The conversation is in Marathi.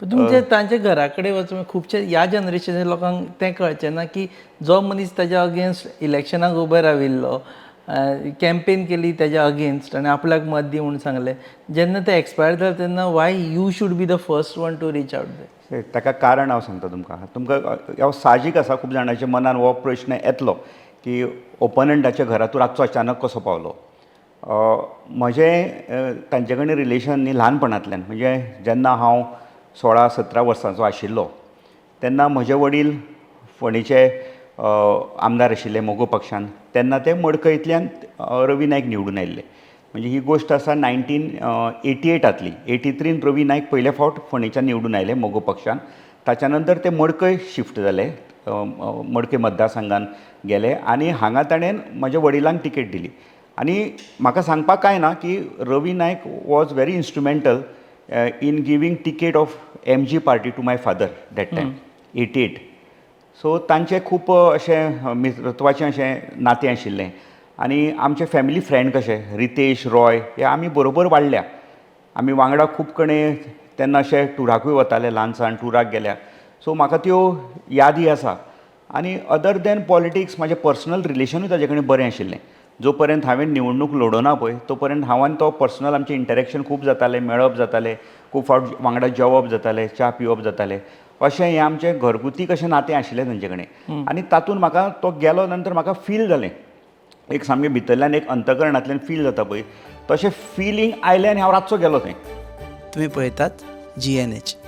तुमचे तांचे घरा कडेन वचून खुबशे ह्या जनरेशनाच्या लोकांक तें कळचें ना की जो मनीस ताच्या अगेन्स्ट इलेक्शनाक उबो राविल्लो, कॅम्पेन केली ताच्या अगेन्स्ट आनी आपल्याक मत दी म्हणून सांगलें, जेन्ना ते एक्सपायर जाले तेन्ना why you should be the first one to reach out they. ताका कारण हांव सांगता तुमकां हांव साहजीक आसा खूब जाणांच्या मनान हो प्रश्न येतलो की ओपोनंटाच्या घरा तूं रातचो अचानक कसो पावलो. म्हजें तांचे कडेन रिलेशन न्ही ल्हानपणांतल्यान, म्हणजे जेन्ना हांव 16-17 वर्सांचो आशिल्लो तेन्ना म्हजे वडील फोंडेचे आमदार आशिल्ले मोगो पक्षान. तेन्ना ते मडकयंतल्यान रवी नायक निवडून आयिल्ले. म्हणजे ही गोश्ट आसा 1988 83 रवी नायक पयले फावट फोंडेच्यान निवडून आयले मोगो पक्षान. ताच्या नंतर ते मडकय शिफ्ट जाले, मडकय मतदारसंघान गेले आनी हांगा ताणें म्हज्या वडिलांक तिकेट दिली. आनी म्हाका सांगपाक कांय ना की Ravi Naik was very instrumental in giving ticket of MG party to my father that time 88. So तांचें खूब अशें मित्रत्वाचें अशें नातें आशिल्लें. आनी आमचे फॅमिली फ्रेंड कशे रितेश, रॉय हे आमी बरोबर वाडल्या. आमी वांगडा खूब कडेन तेन्ना अशे टुराकूय वताले, ल्हानसान टुराक गेल्या. सो म्हाका त्यो यादी आसा. आनी अदर दॅन पॉलिटिक्स म्हजें पर्सनल रिलेशनूय ताजे कडेन बरें आशिल्लें. जो पर्यंत हांवें निवडणूक लडोना पळय तो पर्यंत हांव आनी तो पर्सनल आमचें इंटरेक्शन खूब जातालें, मेळप जातालें, खूब फावट वांगडा जेवप जातालें, च्या पिवप जातालें. अशें हें आमचें घरगुती कशें नातें आशिल्लें तांचे कडेन. आनी तातूंत म्हाका तो गेलो नंतर म्हाका फील जालें, एक सामकें भितरल्यान एक अंतकरणांतल्यान फील जाता पळय तशें फिलींग आयलें आनी हांव रातचो गेलो थंय. तुम्ही पळयतात GNH.